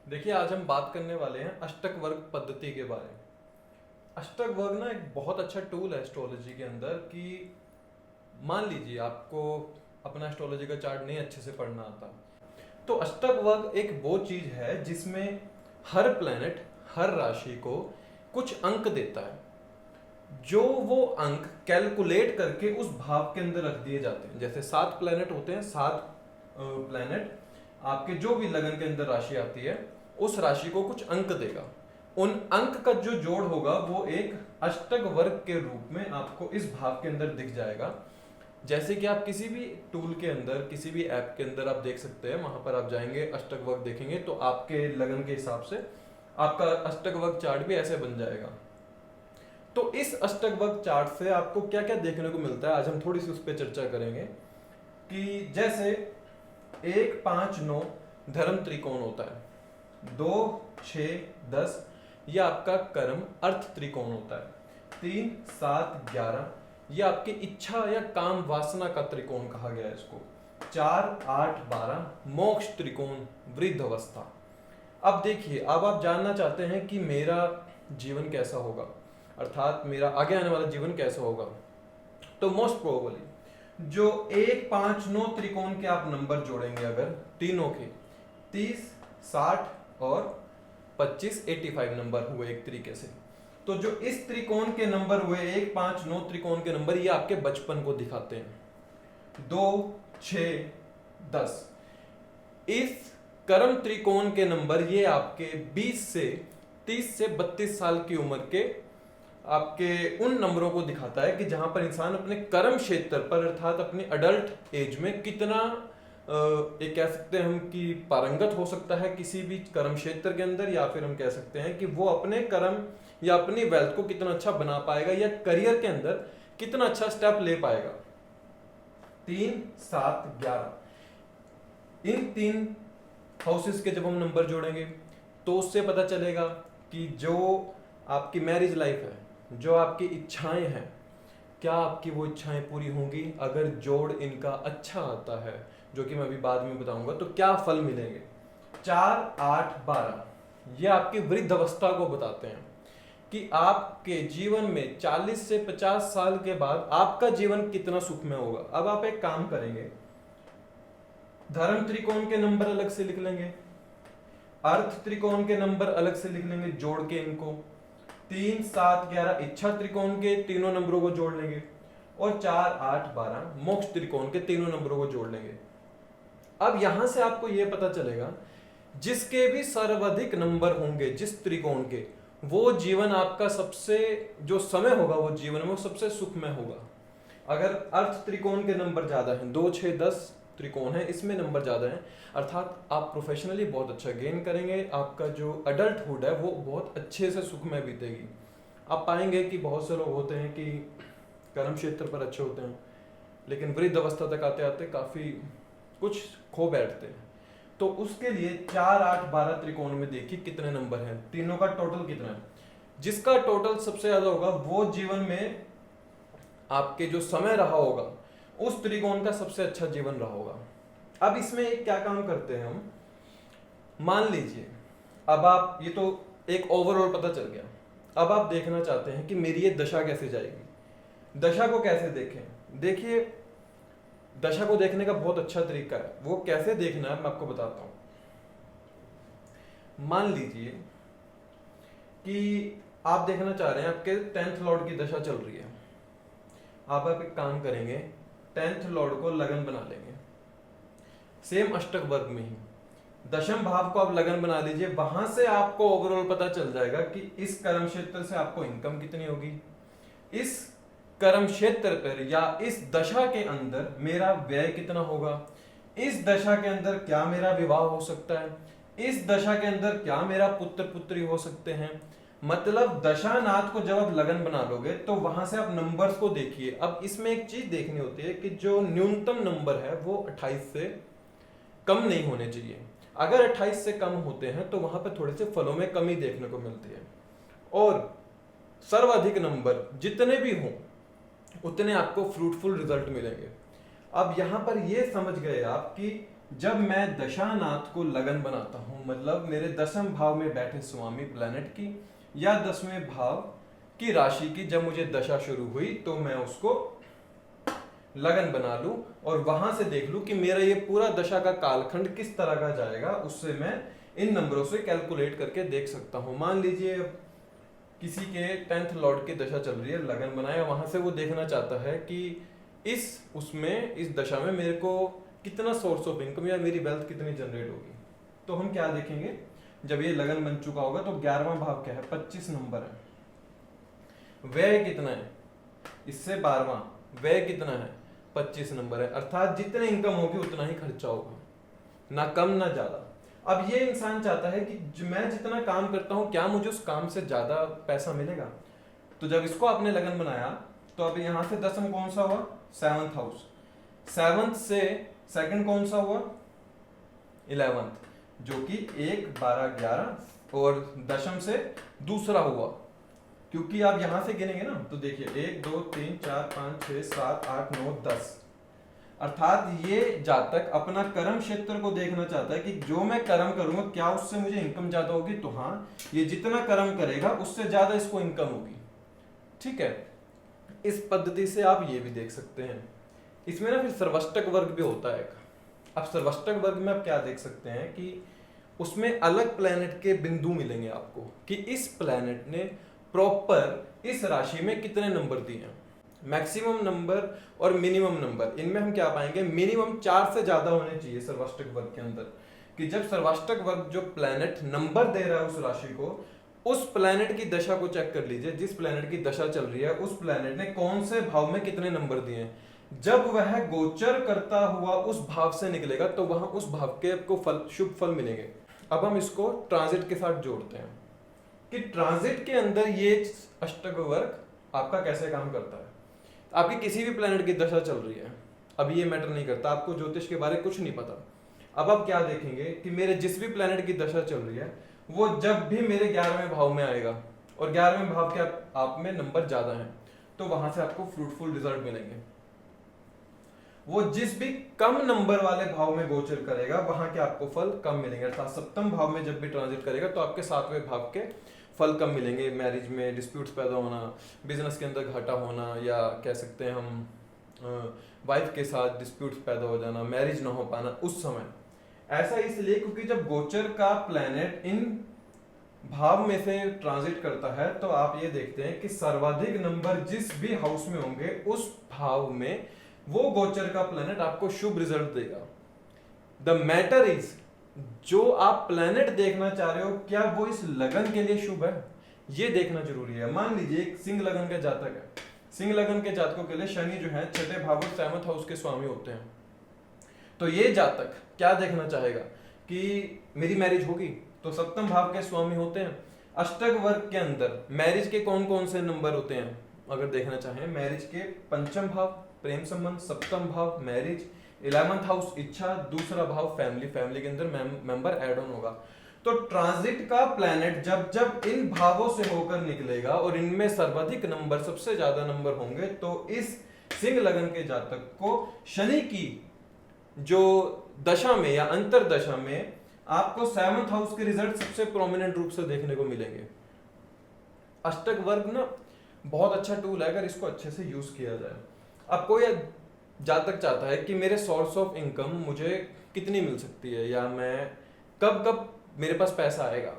देखिए, आज हम बात करने वाले हैं अष्टक वर्ग पद्धति के बारे में। अष्टक वर्ग ना एक बहुत अच्छा टूल है एस्ट्रोलॉजी के अंदर कि मान लीजिए आपको अपना एस्ट्रोलॉजी का चार्ट नहीं अच्छे से पढ़ना आता, तो अष्टक वर्ग एक वो चीज है जिसमें हर प्लेनेट, हर राशि को कुछ अंक देता है, जो वो अंक कैलकुलेट करके उस भाव के अंदर रख दिए जाते हैं। जैसे 7 प्लेनेट होते हैं, 7 प्लेनेट आपके जो भी लगन के अंदर राशि आती है उस राशि को कुछ अंक देगा। उन अंक का जो जोड़ होगा वो एक अष्टक वर्ग के रूप में आपको इस भाव के अंदर दिख जाएगा। जैसे कि आप किसी भी टूल के अंदर, किसी भी ऐप के अंदर आप देख सकते हैं, वहां पर आप जाएंगे, अष्टक वर्ग देखेंगे तो आपके लगन के हिसाब से आपका अष्टक वर्ग चार्ट भी ऐसे बन जाएगा। तो इस अष्टक वर्ग चार्ट से आपको क्या क्या देखने को मिलता है, आज हम थोड़ी सी उस पर चर्चा करेंगे। कि जैसे 1, 5, 9 धर्म त्रिकोण होता है, 2, 6, 10 ये आपका कर्म अर्थ त्रिकोण होता है, 3, 7, 11 ये आपकी इच्छा या काम वासना का त्रिकोण कहा गया है इसको, 4, 8, 12 मोक्ष त्रिकोण वृद्ध अवस्था। अब देखिए, अब आप जानना चाहते हैं कि मेरा जीवन कैसा होगा, अर्थात मेरा आगे आने वाला जीवन कैसा होगा। तो मोस्ट प्रोबेबली जो 1, 5, 9 त्रिकोण के आप नंबर जोड़ेंगे, अगर तीनों के 30, 60 और 25, 85 नंबर हुए एक तरीके से, तो जो इस त्रिकोण के नंबर हुए 1, 5, 9 त्रिकोण के नंबर ये आपके बचपन को दिखाते हैं। 2, 6, 10 इस कर्म त्रिकोण के नंबर ये आपके 20 से 30 से 32 साल की उम्र के आपके उन नंबरों को दिखाता है कि जहां पर इंसान अपने कर्म क्षेत्र पर, अर्थात अपने अडल्ट एज में कितना एक कह सकते हैं हम कि पारंगत हो सकता है किसी भी कर्म क्षेत्र के अंदर, या फिर हम कह सकते हैं कि वो अपने कर्म या अपनी वेल्थ को कितना अच्छा बना पाएगा या करियर के अंदर कितना अच्छा स्टेप ले पाएगा। 3, 7, 11 इन 3 हाउसेस के जब हम नंबर जोड़ेंगे तो उससे पता चलेगा कि जो आपकी मैरिज लाइफ है, जो आपकी इच्छाएं हैं, क्या आपकी वो इच्छाएं पूरी होंगी। अगर जोड़ इनका अच्छा आता है, जो कि मैं अभी बाद में बताऊंगा, तो क्या फल मिलेंगे। 4, 8, 12 ये आपकी वृद्ध अवस्था को बताते हैं कि आपके जीवन में 40 से 50 साल के बाद आपका जीवन कितना सुखमय होगा। अब आप एक काम करेंगे, धर्म त्रिकोण के नंबर अलग से लिख लेंगे, अर्थ त्रिकोण के नंबर अलग से लिख लेंगे जोड़ के इनको, 3, 7, 11 इच्छा त्रिकोण के तीनों नंबरों को जोड़ लेंगे, और 4, 8, 12 मोक्ष त्रिकोण के तीनों नंबरों को जोड़ लेंगे। अब यहां से आपको यह पता चलेगा जिसके भी सर्वाधिक नंबर होंगे जिस त्रिकोण के, वो जीवन आपका सबसे जो समय होगा वो जीवन में वो सबसे सुखमय होगा। अगर अर्थ त्रिकोण के नंबर ज्यादा हैं, 2, 6, 10 त्रिकोण है, इसमें नंबर ज्यादा है, अर्थात आप प्रोफेशनली बहुत अच्छा गेन करेंगे, आपका जो अडल्टहुड है वो बहुत अच्छे से सुखमय बीतेगी। आप पाएंगे कि बहुत से लोग होते हैं कि कर्म क्षेत्र पर अच्छे होते हैं, लेकिन वृद्ध अवस्था तक आते आते काफी कुछ खो बैठते हैं। तो उसके लिए 4, 8, 12 त्रिकोण में देखिए कितने नंबर हैं, तीनों का टोटल कितना है। जिसका टोटल सबसे ज्यादा होगा वो जीवन में आपके जो समय रहा होगा उस त्रिकोण का सबसे अच्छा जीवन रहा होगा। अब इसमें एक क्या काम करते हैं हम, मान लीजिए अब आप, ये तो एक ओवरऑल पता चल गया, अब आप देखना चाहते हैं कि मेरी ये दशा कैसे जाएगी। दशा को कैसे देखें, देखिए दशा को देखने का बहुत अच्छा तरीका है, वो कैसे देखना है मैं आपको बताता हूं। मान लीजिए कि आप देखना चाह रहे हैं आपके 10th लॉर्ड की दशा चल रही है, आप एक काम करेंगे, 10th लॉर्ड को लगन बना लेंगे, सेम अष्टक वर्ग में ही दशम भाव को आप लगन बना लीजिए। वहां से आपको ओवरऑल पता चल जाएगा कि इस कर्म क्षेत्र से आपको इनकम कितनी होगी, इस कर्म क्षेत्र पर या इस दशा के अंदर मेरा व्यय कितना होगा, इस दशा के अंदर क्या मेरा विवाह हो सकता है, इस दशा के अंदर क्या मेरा पुत्र पुत्री हो सकते हैं। मतलब दशानाथ को जब आप लगन बना लोगे तो वहां से आप नंबर्स को देखिए। अब इसमें एक चीज देखनी होती है कि जो न्यूनतम नंबर है वो 28 से कम नहीं होने चाहिए। अगर 28 से कम होते हैं तो वहां पर थोड़े से फलों में कमी देखने को मिलती है, और सर्वाधिक नंबर जितने भी हों उतने आपको फ्रूटफुल रिजल्ट मिलेंगे। अब यहां पर ये समझ गए आप कि जब मैं दशानाथ को लगन बनाता हूं, मतलब मेरे दसम भाव में बैठे स्वामी प्लैनेट की या 10वें भाव की राशि की जब मुझे दशा शुरू हुई, तो मैं उसको लगन बना लूं और वहां से देख लूं कि मेरा ये पूरा दशा का कालखंड किस तरह का जाएगा। उससे मैं इन नंबरों से कैलकुलेट करके देख सकता हूं। मान लीजिए किसी के 10th लॉर्ड की दशा चल रही है, लगन बनाया, वहां से वो देखना चाहता है कि इस दशा में मेरे को कितना सोर्स ऑफ इनकम या मेरी वेल्थ कितनी जनरेट होगी। तो हम क्या देखेंगे, जब ये लगन बन चुका होगा तो 11वां भाव क्या है, 25 नंबर है। व्यय कितना है, इससे 12वां, व्यय कितना है, 25 नंबर है। अर्थात जितने इनकम होगी उतना ही खर्चा होगा, ना कम ना ज्यादा। अब ये इंसान चाहता है कि मैं जितना काम करता हूं क्या मुझे उस काम से ज्यादा पैसा मिलेगा। तो जब इसको आपने लगन बनाया तो अब यहां से दसम कौन सा हुआ, 7th हाउस, 7th से सेकंड कौन सा हुआ, 11th, जो कि 1 12 11 और दशम से दूसरा हुआ। क्योंकि आप यहां से गिनेंगे ना तो देखिए 1 2 3 4 5 6 7 8 9 10, अर्थात ये जातक अपना कर्म क्षेत्र को देखना चाहता है कि जो मैं कर्म करूंगा क्या उससे मुझे इनकम ज्यादा होगी। तो हाँ, ये जितना कर्म करेगा उससे ज्यादा इसको इनकम होगी। ठीक है, इस पद्धति से आप ये भी देख सकते हैं। इसमें ना फिर सर्वाष्टक वर्ग भी होता है। अब सर्वाष्टक वर्ग में आप क्या देख सकते हैं कि उसमें अलग प्लेनेट के बिंदु मिलेंगे आपको कि इस प्लेनेट ने प्रॉपर इस राशि में कितने नंबर दिए हैं, मैक्सिमम नंबर और मिनिमम नंबर। इनमें हम क्या पाएंगे, मिनिमम 4 से ज्यादा होने चाहिए सर्वाष्टक वर्ग के अंदर। कि जब सर्वाष्टक वर्ग जो प्लेनेट नंबर दे रहा है उस राशि को, उस प्लेनेट की दशा को चेक कर लीजिए, जिस प्लेनेट की दशा चल रही है उस प्लेनेट ने कौन से भाव में कितने नंबर दिए हैं। जब वह गोचर करता हुआ उस भाव से निकलेगा तो वहां उस भाव के आपको फल, शुभ फल मिलेंगे। अब हम इसको ट्रांजिट के साथ जोड़ते हैं कि ट्रांजिट के अंदर ये अष्टक वर्ग आपका कैसे काम करता है। आपकी किसी भी प्लेनेट की दशा चल रही है, अभी ये मैटर नहीं करता, आपको ज्योतिष के बारे में कुछ नहीं पता। अब आप क्या देखेंगे कि मेरे जिस भी प्लेनेट की दशा चल रही है वो जब भी मेरे 11वें भाव में आएगा और 11वें भाव के आप में नंबर ज्यादा है तो वहां से आपको फ्रूटफुल रिजल्ट मिलेंगे। वो जिस भी कम नंबर वाले भाव में गोचर करेगा वहां के आपको फल कम मिलेंगे। अर्थात सप्तम भाव में जब भी ट्रांजिट करेगा तो आपके 7वें भाव के फल कम मिलेंगे। मैरिज में डिस्प्यूट्स पैदा होना, बिजनेस के अंदर घाटा होना, या कह सकते हैं हम वाइफ के साथ डिस्प्यूट्स पैदा हो जाना, मैरिज ना हो पाना उस समय। ऐसा इसलिए क्योंकि जब गोचर का प्लैनेट इन भाव में से ट्रांजिट करता है तो आप ये देखते हैं कि सर्वाधिक नंबर जिस भी हाउस में होंगे उस भाव में वो गोचर का प्लैनेट आपको शुभ रिजल्ट देगा। द मैटर इज, जो आप प्लैनेट देखना चाह रहे हो क्या वो इस लगन के लिए शुभ है, ये देखना जरूरी है। मान लीजिए एक सिंह लगन का जातक है, सिंह लगन के जातकों के लिए शनि जो है 6ठे भाव और 7th हाउस के स्वामी होते हैं। तो ये जातक क्या देखना चाहेगा कि मेरी मैरिज होगी, तो 7th भाव के स्वामी होते हैं। अष्टक वर्ग के अंदर मैरिज के कौन कौन से नंबर होते हैं अगर देखना चाहें, मैरिज के 5th भाव प्रेम संबंध, 7th भाव मैरिज, 11th हाउस इच्छा, दूसरा भाव फैमिली, फैमिली के अंदर मेंबर ऐड ऑन होगा। तो ट्रांजिट का प्लैनेट जब जब इन भावों से होकर निकलेगा और इनमें सर्वाधिक नंबर, सबसे ज्यादा नंबर होंगे, तो इस सिंह लगन के जातक को शनि की जो दशा में या अंतर दशा में आपको 7th हाउस के रिजल्ट सबसे प्रोमिनेंट रूप से देखने को मिलेंगे। अष्टक वर्ग ना बहुत अच्छा टूल है अगर इसको अच्छे से यूज किया जाए। अब कोई जातक चाहता है कि मेरे सोर्स ऑफ इनकम मुझे कितनी मिल सकती है या मैं कब कब मेरे पास पैसा आएगा।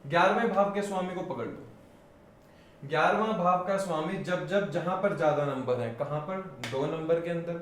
11वें भाव के स्वामी को पकड़ लो। 11वां भाव का स्वामी जब जब जहां पर ज्यादा नंबर है, कहां पर, 2 नंबर के अंदर,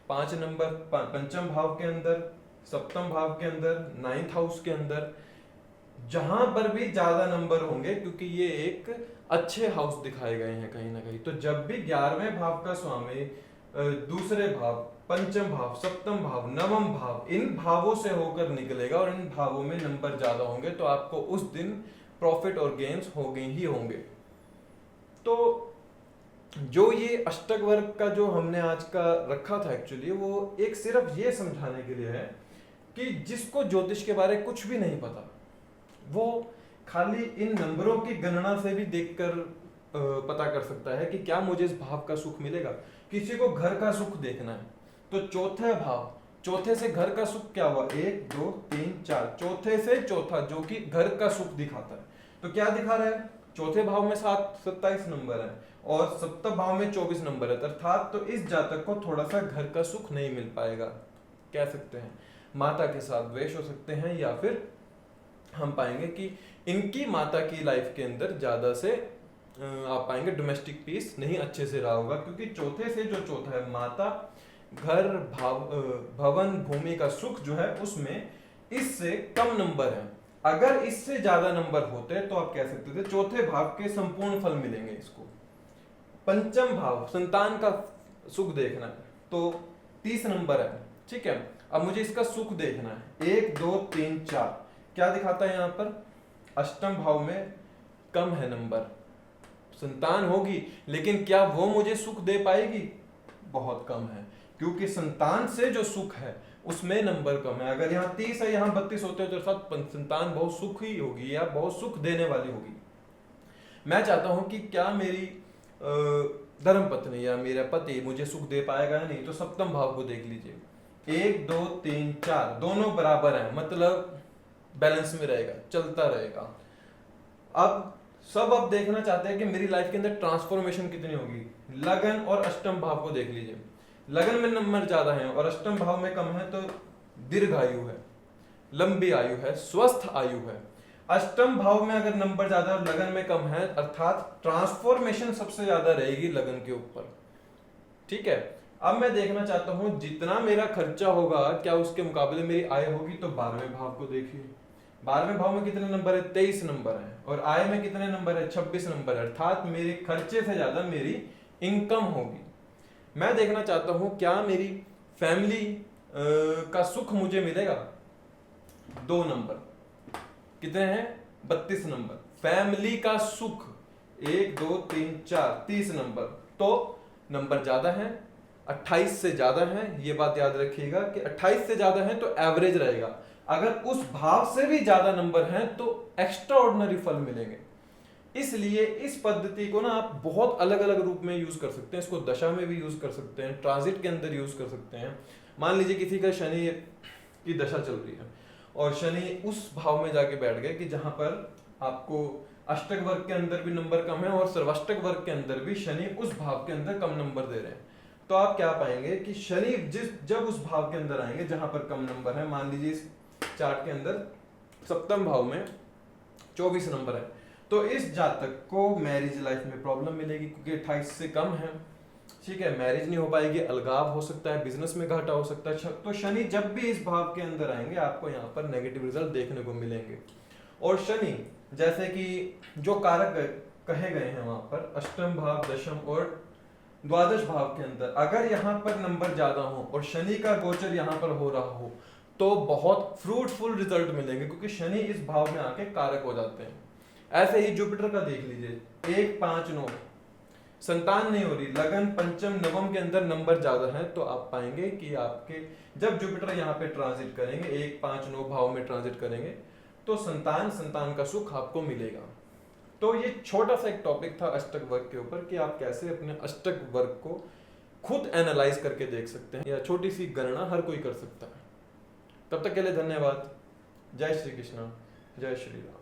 5 नंबर, 5th भाव के अंदर, 7th भाव के अंदर, 9th हाउस के अंदर, जहां पर भी ज्यादा नंबर होंगे, क्योंकि ये एक अच्छे हाउस दिखाए गए हैं कहीं ना कहीं। तो जब भी 11वें भाव का स्वामी दूसरे भाव, 5th भाव, 7th भाव, 9th भाव, इन भावों से होकर निकलेगा और इन भावों में नंबर ज्यादा होंगे तो आपको उस दिन प्रॉफिट और गेन्स होंगे ही होंगे। तो जो ये अष्टक वर्ग का जो हमने आज का रखा था एक्चुअली वो एक सिर्फ ये समझाने के लिए है कि जिसको ज्योतिष के बारे में कुछ भी नहीं पता वो खाली इन नंबरों की गणना से भी देखकर पता कर सकता है कि क्या मुझे इस भाव का सुख मिलेगा। किसी को घर का सुख देखना है तो 4th भाव चौथे से घर का सुख क्या हुआ, 1 2 3 4, चौथे से चौथा जो कि घर का सुख दिखाता है। तो क्या दिखा रहा है, चौथे भाव में 27 नंबर है और सप्तम भाव में 24 नंबर है, अर्थात तो इस जातक को थोड़ा सा घर का सुख नहीं मिल पाएगा। कह सकते हैं माता के साथ द्वेष हो सकते हैं, या फिर हम पाएंगे कि इनकी माता की लाइफ के अंदर ज्यादा से आप पाएंगे डोमेस्टिक पीस नहीं अच्छे से रहा होगा, क्योंकि चौथे से जो चौथा है माता, घर, भवन, भूमि का सुख जो है उसमें इससे कम नंबर है। अगर इससे ज्यादा नंबर होते तो आप कह सकते थे चौथे भाव के संपूर्ण फल मिलेंगे इसको। पंचम भाव संतान का सुख देखना है तो 30 नंबर है, ठीक है। अब मुझे इसका सुख देखना है, 1 2 3 4, क्या दिखाता है यहाँ पर, अष्टम भाव में कम है नंबर, संतान होगी लेकिन क्या वो मुझे सुख दे पाएगी, बहुत कम है, क्योंकि संतान से जो सुख है उसमें नंबर कम है। अगर यहाँ 30 है, यहाँ 32 होते हैं तो अर्थात संतान बहुत सुखी होगी या बहुत सुख देने वाली होगी। मैं चाहता हूं कि क्या मेरी धर्मपत्नी या मेरा पति मुझे सुख दे पाएगा या नहीं, तो सप्तम भाव को देख लीजिए, 1 2 3 4 दोनों बराबर हैं, मतलब बैलेंस में रहेगा, चलता रहेगा। अब सब अब देखना चाहते हैं कि मेरी लाइफ के अंदर ट्रांसफॉर्मेशन कितनी होगी, लगन और अष्टम भाव को देख लीजिए। लगन में नंबर ज्यादा है और अष्टम भाव में कम है तो दीर्घ आयु है, लंबी आयु है, स्वस्थ आयु है। अष्टम भाव में अगर नंबर ज्यादा और लगन में कम है, अर्थात ट्रांसफॉर्मेशन सबसे ज्यादा रहेगी लगन के ऊपर, ठीक है। अब मैं देखना चाहता हूं जितना मेरा खर्चा होगा क्या उसके मुकाबले मेरी आय होगी, तो 12वें भाव को देखिए, 12वें भाव में कितने नंबर है, 23 नंबर है, और आय में कितने नंबर है, 26 नंबर है, अर्थात मेरे खर्चे से ज्यादा मेरी इनकम होगी। मैं देखना चाहता हूं क्या मेरी फैमिली का सुख मुझे मिलेगा, 2 नंबर कितने हैं, 32 नंबर, फैमिली का सुख 1 2 3 4 30 नंबर, तो नंबर ज्यादा है, 28 से ज्यादा है, ये बात याद रखिएगा कि 28 से ज्यादा है तो एवरेज रहेगा, अगर उस भाव से भी ज्यादा नंबर हैं तो एक्स्ट्रा ऑर्डिनरी फल मिलेंगे। इसलिए इस पद्धति को ना आप बहुत अलग अलग रूप में यूज कर सकते हैं, इसको दशा में भी यूज कर सकते हैं, ट्रांजिट के अंदर यूज कर सकते हैं। मान लीजिए किसी का शनि की दशा चल रही है और शनि उस भाव में जाके बैठ गए कि जहां पर आपको अष्टक वर्ग के अंदर भी नंबर कम है और सर्वाष्टक वर्ग के अंदर भी शनि उस भाव के अंदर कम नंबर दे रहे हैं, तो आप क्या पाएंगे कि शनि जब उस भाव के अंदर आएंगे जहां पर कम नंबर है, मान लीजिए इस चार्ट के अंदर सप्तम भाव में 24 नंबर है, तो इस जातक को मैरिज लाइफ में प्रॉब्लम मिलेगी क्योंकि 28 से कम है, ठीक है, मैरिज नहीं हो पाएगी, अलगाव हो सकता है, बिजनेस में घाटा हो सकता है। तो शनि जब भी इस भाव के अंदर आएंगे आपको यहाँ पर नेगेटिव रिजल्ट देखने को मिलेंगे। और शनि जैसे कि जो कारक कहे गए हैं वहां पर अष्टम भाव, दशम और द्वादश भाव के अंदर अगर यहाँ पर नंबर ज्यादा हो और शनि का गोचर यहाँ पर हो रहा हो तो बहुत फ्रूटफुल रिजल्ट मिलेंगे, क्योंकि शनि इस भाव में आके कारक हो जाते हैं। ऐसे ही जुपिटर का देख लीजिए, 1 5 9, संतान नहीं हो रही, लगन पंचम नवम के अंदर नंबर ज्यादा है, तो आप पाएंगे कि आपके जब जुपिटर यहाँ पे ट्रांजिट करेंगे 1 5 9 भाव में ट्रांजिट करेंगे तो संतान का सुख आपको मिलेगा। तो ये छोटा सा एक टॉपिक था अष्टक वर्ग के ऊपर कि आप कैसे अपने अष्टक वर्ग को खुद एनालाइज करके देख सकते हैं, या छोटी सी गणना हर कोई कर सकता है। तब तक के लिए धन्यवाद। जय श्री कृष्ण, जय श्री राम।